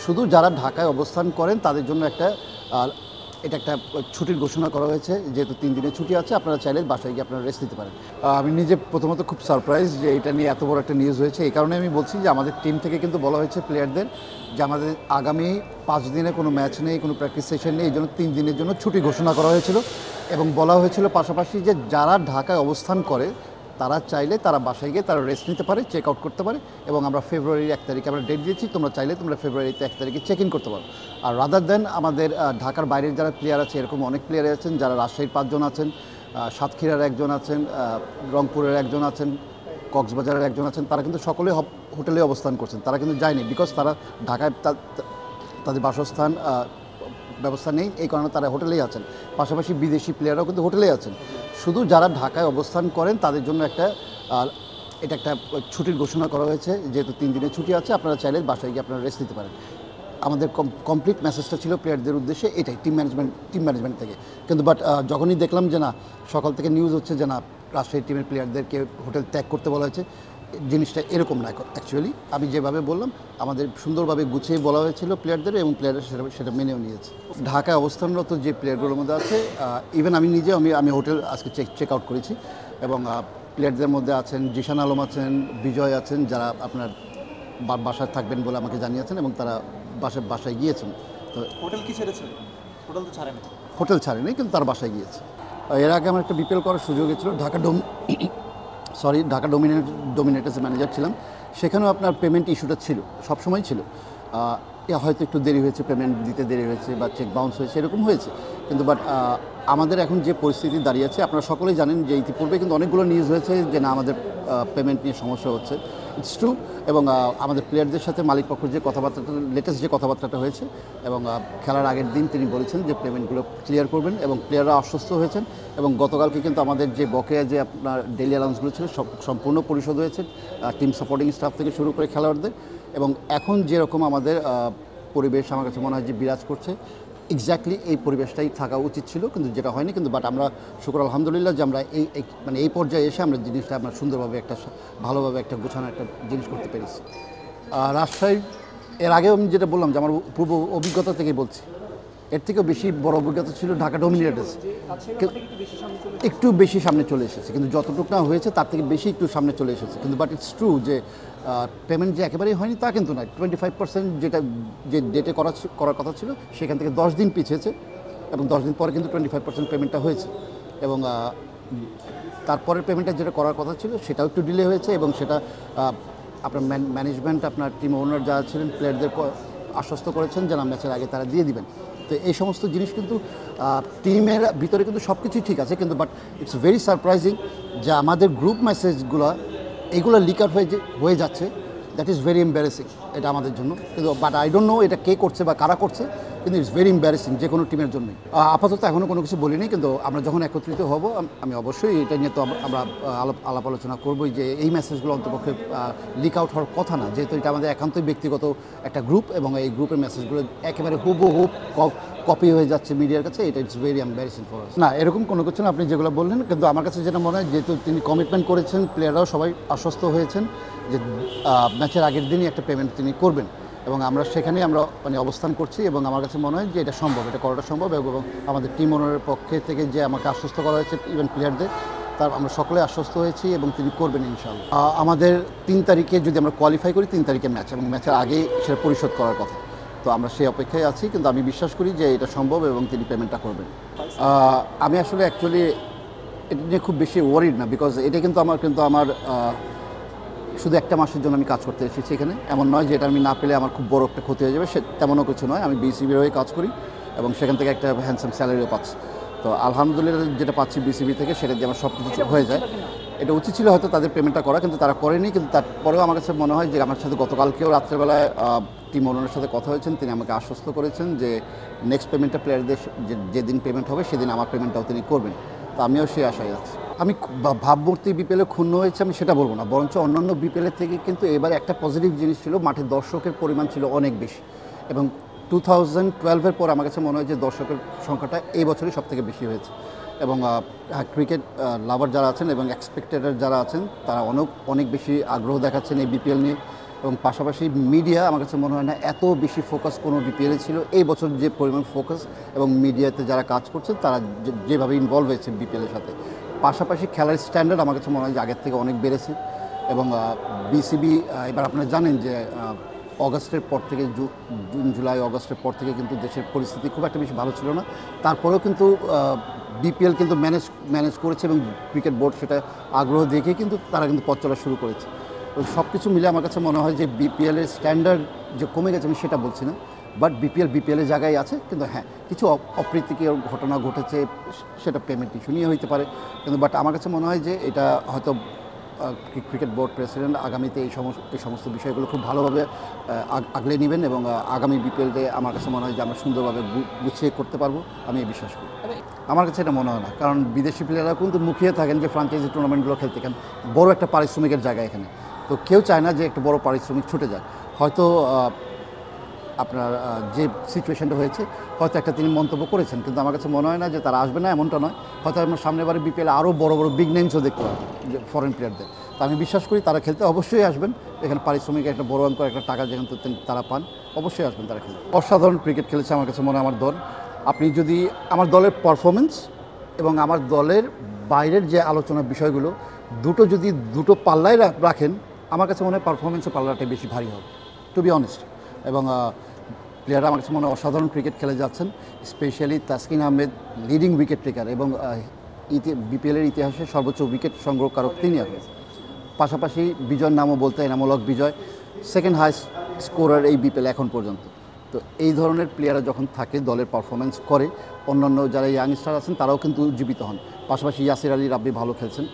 শুধু যারা ঢাকায় অবস্থান করেন তাদের জন্য এটা একটা ছুটির ঘোষণা করা হয়েছে। যেহেতু 3 দিনের ছুটি আছে, আপনারা চাইলে বাসায় গিয়ে আপনারা রেস্ট নিতে পারেন। আমি নিজে প্রথমত খুব সারপ্রাইজ যে এটা নিয়ে এত বড় একটা নিউজ হয়েছে। এই কারণে আমি বলছি যে আমাদের টিম থেকে কিন্তু বলা হয়েছে প্লেয়ারদের যে আমাদের আগামী 5 দিনে কোনো ম্যাচ নেই, কোনো প্র্যাকটিস সেশন নেই, এই জন্য 3 দিনের জন্য ছুটি ঘোষণা করা হয়েছিল। এবং বলা হয়েছিল পাশাপাশি যে যারা ঢাকায় অবস্থান করে তারা চাইলে তারা বাসায় গিয়ে তারা রেস্ট নিতে পারে, চেক আউট করতে পারে। এবং আমরা ফেব্রুয়ারির 1 তারিখে আমরা ডেট দিয়েছি, তোমরা চাইলে তোমরা ফেব্রুয়ারিতে 1 তারিখে চেক ইন করতে পারো। আর রাদার দেন আমাদের ঢাকার বাইরের যারা প্লেয়ার আছে, এরকম অনেক প্লেয়ার আছেন যারা রাজশাহীর 5 জন আছেন, সাতক্ষীরার 1 জন আছেন, রংপুরের 1 জন আছেন, কক্সবাজারের 1 জন আছেন। তারা কিন্তু সকলে হোটেলে অবস্থান করছেন, তারা কিন্তু যায়নি, বিকজ তারা ঢাকায় তাদের বাসস্থান ব্যবস্থা নেই, এই কারণে তারা হোটেলেই আছেন। পাশাপাশি বিদেশি প্লেয়াররাও কিন্তু হোটেলেই আছেন। শুধু যারা ঢাকায় অবস্থান করেন তাদের জন্য এটা একটা ছুটির ঘোষণা করা হয়েছে। যেহেতু 3 দিনের ছুটি আছে, আপনারা চাইলে বাসায় গিয়ে আপনারা রেস্ট নিতে পারেন। আমাদের কমপ্লিট মেসেজটা ছিল প্লেয়ারদের উদ্দেশ্যে এটাই, টিম ম্যানেজমেন্ট থেকে। কিন্তু বাট যখনই দেখলাম যে না, সকাল থেকে নিউজ হচ্ছে যে না, রাজশাহী টিমের প্লেয়ারদেরকে হোটেল ত্যাগ করতে বলা হয়েছে, জিনিসটা এরকম না। অ্যাকচুয়ালি আমি যেভাবে বললাম, আমাদের সুন্দরভাবে গুছিয়ে বলা হয়েছিল প্লেয়ারদের, এবং প্লেয়াররা সেটা মেনেও নিয়েছে। ঢাকায় অবস্থানরত যে প্লেয়ারগুলোর মধ্যে আছে, ইভেন আমি নিজে আমি হোটেল আজকে চেক আউট করেছি, এবং প্লেয়ারদের মধ্যে আছেন জিশান আলম আছেন, বিজয় আছেন, যারা আপনার বাসায় থাকবেন বলে আমাকে জানিয়েছেন, এবং তারা বাসায় গিয়েছেন। তো হোটেল কি ছেড়েছে? হোটেল তো ছাড়েনি। হোটেল ছাড়েনি, কিন্তু তার বাসায় গিয়েছে। এর আগে আমার একটা বিপিএল করার সুযোগ হয়েছিল, ঢাকা ডোমিনেটার্সের ম্যানেজার ছিলাম। সেখানেও আপনার পেমেন্ট ইস্যুটা ছিল, সবসময় ছিল। হয়তো একটু দেরি হয়েছে, পেমেন্ট দিতে দেরি হয়েছে, বা চেক বাউন্স হয়েছে, এরকম হয়েছে। কিন্তু বাট আমাদের এখন যে পরিস্থিতি দাঁড়িয়ে আছে, আপনারা সকলেই জানেন যে ইতিপূর্বে কিন্তু অনেকগুলো নিউজ হয়েছে যে না, আমাদের পেমেন্ট নিয়ে সমস্যা হচ্ছে। It's true. এবং আমাদের প্লেয়ারদের সাথে মালিক পক্ষের যে কথাবার্তাটা, লেটেস্ট যে কথাবার্তাটা হয়েছে, এবং খেলার আগের দিন তিনি বলেছেন যে পেমেন্টগুলো ক্লিয়ার করবেন, এবং প্লেয়াররা আশ্বস্ত হয়েছেন। এবং গতকালকে কিন্তু আমাদের যে বকেয়া যে আপনার ডেইলি অ্যালাউন্সগুলো ছিল, সম্পূর্ণ পরিশোধ হয়েছে, টিম সাপোর্টিং স্টাফ থেকে শুরু করে খেলোয়াড়দের। এবং এখন যেরকম আমাদের পরিবেশ আমার কাছে মনে হয় যে বিরাজ করছে, এক্স্যাক্টলি এই পরিবেশটাই থাকা উচিত ছিল, কিন্তু যেটা হয়নি। কিন্তু বাট আমরা শুকর আলহামদুলিল্লাহ যে আমরা এই পর্যায়ে এসে আমরা জিনিসটা আমরা সুন্দরভাবে ভালোভাবে একটা গোছানো একটা জিনিস করতে পেরেছি। রাজশাহী এর আগেও আমি যেটা বললাম যে আমার পূর্ব অভিজ্ঞতা থেকে বলছি, এর থেকেও বেশি বড় অভিজ্ঞতা ছিল ঢাকা ডোমিনেটার্স। একটু বেশি সামনে চলে এসেছে, কিন্তু যতটুকু না হয়েছে তার থেকে বেশি একটু সামনে চলে এসেছে। কিন্তু বাট ইটস ট্রু যে পেমেন্ট যে একেবারেই হয়নি তা কিন্তু নয়। 25% যে ডেটে করার কথা ছিল, সেখান থেকে 10 দিন পিছিয়েছে, এবং 10 দিন পরে কিন্তু 25% পেমেন্টটা হয়েছে। এবং তারপরের পেমেন্টটা যেটা করার কথা ছিল সেটাও একটু ডিলে হয়েছে, এবং সেটা আপনার ম্যানেজমেন্ট, আপনার টিম ওনার যারা ছিলেন, প্লেয়ারদের আশ্বস্ত করেছেন যে না, ম্যাচের আগে তারা দিয়ে দিবেন। তো এই সমস্ত জিনিস কিন্তু টিমের ভিতরে কিন্তু সব কিছুই ঠিক আছে, কিন্তু বাট ইটস ভেরি সারপ্রাইজিং যে আমাদের গ্রুপ মেসেজগুলো এইগুলো লিক আউট হয়ে যাচ্ছে। দ্যাট ইজ ভেরি এম্বারেসিং এটা আমাদের জন্য। কিন্তু বাট আই ডোন্ট নো এটা কে করছে বা কারা করছে, কিন্তু ইটস ভেরি এম্বারেসিং যে কোনো টিমের জন্যই। আপাতত এখনও কোনো কিছু বলিনি, কিন্তু আমরা যখন একত্রিত হব আমি অবশ্যই এটা নিয়ে তো আমরা আলাপ আলোচনা করবোই যে এই মেসেজগুলো অন্তপক্ষে লিক আউট হওয়ার কথা না, যেহেতু এটা আমাদের একান্তই ব্যক্তিগত একটা গ্রুপ, এবং এই গ্রুপের মেসেজগুলো একেবারে হুবহু কপি হয়ে যাচ্ছে মিডিয়ার কাছে। এটা it's very embarrassing for us. না, এরকম কোনো কিছু না, আপনি যেগুলো বললেন। কিন্তু আমার কাছে যেটা মনে হয়, যেহেতু তিনি কমিটমেন্ট করেছেন, প্লেয়াররাও সবাই আশ্বস্ত হয়েছেন যে ম্যাচের আগের দিনই একটা পেমেন্ট তিনি করবেন, এবং আমরা সেখানেই আমরা অবস্থান করছি। এবং আমার কাছে মনে হয় যে এটা সম্ভব, এটা করাটা সম্ভব। এবং আমাদের টিম ওনারের পক্ষে থেকে যে আমাকে আশ্বস্ত করা হয়েছে, ইভেন প্লেয়ারদের, তার আমরা সকলে আশ্বস্ত হয়েছি, এবং তিনি করবেন ইনশাআল্লাহ। আমাদের 3 তারিখে যদি আমরা কোয়ালিফাই করি, 3 তারিখে ম্যাচ, এবং ম্যাচের আগেই সেটা পরিশোধ করার কথা। তো আমরা সেই অপেক্ষায় আছি, কিন্তু আমি বিশ্বাস করি যে এটা সম্ভব, এবং তিনি পেমেন্টটা করবেন। আমি আসলে অ্যাকচুয়ালি এটা নিয়ে খুব বেশি ওয়ারিড না, বিকজ এটা কিন্তু আমার শুধু একটা মাসের জন্য আমি কাজ করতে এসেছি এখানে। এমন নয় যে এটা আমি না পেলে আমার খুব বড় একটা ক্ষতি হয়ে যাবে, তেমনও কিছু নয়। আমি বিসিবির হয়ে কাজ করি, এবং সেখান থেকে একটা হ্যান্ডসাম স্যালারিও পাচ্ছি। তো আলহামদুলিল্লাহ যেটা পাচ্ছি বিসিবি থেকে, সেটা দিয়ে আমার সব কিছু হয়ে যায়। এটা উচিত ছিল হয়তো তাদের পেমেন্টটা করা, কিন্তু তারা করেনি। কিন্তু তারপরেও আমার কাছে মনে হয় যে আমার সাথে গতকালকেও রাত্রেবেলায় টিম ওনারের সাথে কথা হয়েছেন, তিনি আমাকে আশ্বস্ত করেছেন যে নেক্সট পেমেন্টটা প্লেয়ারদের যেদিন পেমেন্ট হবে সেদিন আমার পেমেন্টটাও তিনি করবেন। তো আমিও সেই আশায় আছি। আমি ভাবমূর্তি বিপিএলে ক্ষুণ্ণ হয়েছে আমি সেটা বলবো না, বরঞ্চ অন্যান্য বিপিএলের থেকে কিন্তু এবার একটা পজিটিভ জিনিস ছিল, মাঠে দর্শকের পরিমাণ ছিল অনেক বেশি। এবং 2012-এর পর আমার কাছে মনে হয় যে দর্শকের সংখ্যাটা এই বছরই সবথেকে বেশি হয়েছে। এবং ক্রিকেট লাভার যারা আছেন এবং এক্সপেক্টেডার যারা আছেন, তারা অনেক বেশি আগ্রহ দেখাচ্ছেন এই বিপিএল নিয়ে। এবং পাশাপাশি মিডিয়া আমার কাছে মনে হয় না এত বেশি ফোকাস কোনো বিপিএলে ছিল এই বছর যে পরিমাণ ফোকাস এবং মিডিয়াতে যারা কাজ করছে তারা যেভাবে ইনভলভ হয়েছে বিপিএলের সাথে। পাশাপাশি খেলার স্ট্যান্ডার্ড আমার কাছে মনে হয় যে আগের থেকে অনেক বেড়েছে এবং বিসিবি এবার আপনারা জানেন যে অগাস্টের পর থেকে জুন জুলাই অগাস্টের পর থেকে কিন্তু দেশের পরিস্থিতি খুব একটা বেশি ভালো ছিল না, তারপরেও কিন্তু বিপিএল কিন্তু ম্যানেজ করেছে এবং ক্রিকেট বোর্ড সেটা আগ্রহ দেখে কিন্তু তারা কিন্তু পথ চলা শুরু করেছে। তো সব কিছু মিলে আমার কাছে মনে হয় যে বিপিএলের স্ট্যান্ডার্ড যে কমে গেছে আমি সেটা বলছি না, বাট বিপিএলের জায়গায় আছে। কিন্তু হ্যাঁ, কিছু অপ্রীতিকর ঘটনা ঘটেছে, সেটা পেমেন্ট ইস্যু নিয়ে হইতে পারে, কিন্তু বাট আমার কাছে মনে হয় যে এটা হয়তো ক্রিকেট বোর্ড প্রেসিডেন্ট আগামীতে এই সমস্ত বিষয়গুলো খুব ভালোভাবে আগলে নেবেন এবং আগামী বিপিএলতে আমার কাছে মনে হয় যে আমরা সুন্দরভাবে গুছিয়ে করতে পারবো, আমি এই বিশ্বাস করি। আমার কাছে এটা মনে হয় না, কারণ বিদেশি প্লেয়াররা কিন্তু মুখিয়ে থাকেন যে ফ্রাঞ্চাইজি টুর্নামেন্টগুলো খেলতে, কেন বড় একটা পারিশ্রমিকের জায়গা এখানে, তো কেউ চায় না যে একটা বড় পারিশ্রমিক ছুটে যায়। হয়তো আপনার যে সিচুয়েশনটা হয়েছে হয়তো একটা তিনি মন্তব্য করেছেন, কিন্তু আমার কাছে মনে হয় না যে তারা আসবে না, এমনটা নয়। হয়তো আমরা সামনেবারে বিপিএল আরও বড় বড় বিগ নেমসও দেখতে পাবো যে ফরেন প্লেয়ারদের। তো আমি বিশ্বাস করি তারা খেলতে অবশ্যই আসবেন, এখানে পারিশ্রমিক একটা বড় অঙ্ক একটা টাকা যেখানে তারা পান, অবশ্যই আসবেন তারা খেলতে। অসাধারণ ক্রিকেট খেলেছে আমার কাছে মনে হয় আমার দল। আপনি যদি আমার দলের পারফরমেন্স এবং আমার দলের বাইরের যে আলোচনার বিষয়গুলো দুটো পাল্লায় রাখেন, আমার কাছে মনে হয় পারফরমেন্সের পাল্লাটাই বেশি ভারী হবে, টু বি অনেস্ট। এবং প্লেয়াররা আমার কাছে মনে হয় অসাধারণ ক্রিকেট খেলে যাচ্ছেন, specially Taskin Ahmed leading wicket taker এবং বিপিএলের ইতিহাসে সর্বোচ্চ উইকেট সংগ্রহকারক তিনি এখন। পাশাপাশি বিজয়ের নামও বলতে এনামূলক বিজয়, সেকেন্ড হাইস্ট স্কোরার এই বিপিএল এখন পর্যন্ত। তো এই ধরনের প্লেয়াররা যখন থাকে দলের পারফরমেন্স করে, অন্যান্য যারা ইয়াংস্টার আছেন তারাও কিন্তু উজ্জীবিত হন। পাশাপাশি ইয়াসির আলী রাব্বি ভালো খেলছেন,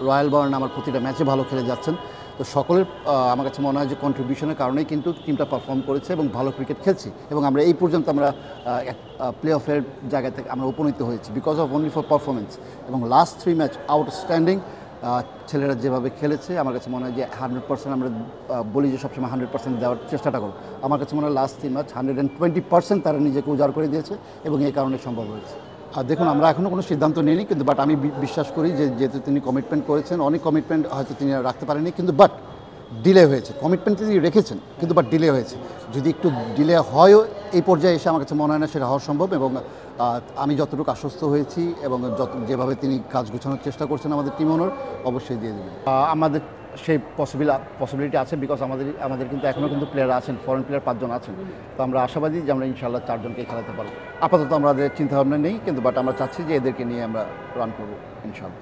রয়্যাল বার্ন আমার প্রতিটা ম্যাচে ভালো খেলে যাচ্ছেন। তো সকলের আমার কাছে মনে হয় যে কন্ট্রিবিউশনের কারণেই কিন্তু টিমটা পারফর্ম করেছে এবং ভালো ক্রিকেট খেলছি, এবং আমরা এই পর্যন্ত আমরা প্লে অফের জায়গা থেকে আমরা উপনীত হয়েছি because of only for performance. এবং লাস্ট 3 ম্যাচ আউটস্ট্যান্ডিং, ছেলেরা যেভাবে খেলেছে আমার কাছে মনে হয় যে 100% আমরা বলি যে সবসময় 100% দেওয়ার চেষ্টাটা করো। আমার কাছে মনে হয় লাস্ট 3 ম্যাচ 120% তারা নিজেকে উজাড় করে দিয়েছে এবং এই কারণে সম্ভব হয়েছে। আর দেখুন, আমরা এখনও কোনো সিদ্ধান্ত নিইনি, কিন্তু বাট আমি বিশ্বাস করি যে যেহেতু তিনি কমিটমেন্ট করেছেন, অনেক কমিটমেন্ট হয়তো তিনি রাখতে পারেননি, কিন্তু বাট ডিলে হয়েছে। কমিটমেন্ট তিনি রেখেছেন, কিন্তু বাট ডিলে হয়েছে। যদি একটু ডিলে হয়ও এই পর্যায়ে এসে আমার কাছে মনে হয় না সেটা হওয়া সম্ভব। এবং আমি যতটুকু আশ্বস্ত হয়েছি এবং যেভাবে তিনি কাজ গোছানোর চেষ্টা করছেন আমাদের টিম ওনার, অবশ্যই দিয়ে দেবেন। আমাদের সেই পসিবিলিটি আছে, বিকজ আমাদের কিন্তু এখনও কিন্তু প্লেয়ার আছেন, ফরেন প্লেয়ার 5 জন আছেন। তো আমরা আশাবাদী যে আমরা ইনশাআল্লাহ 4 জনকে খেলাতে পারবো। আপাতত আমাদের চিন্তাভাবনা নেই, কিন্তু বাট আমরা চাচ্ছি যে এদেরকে নিয়ে আমরা রান করবো ইনশাআল্লাহ।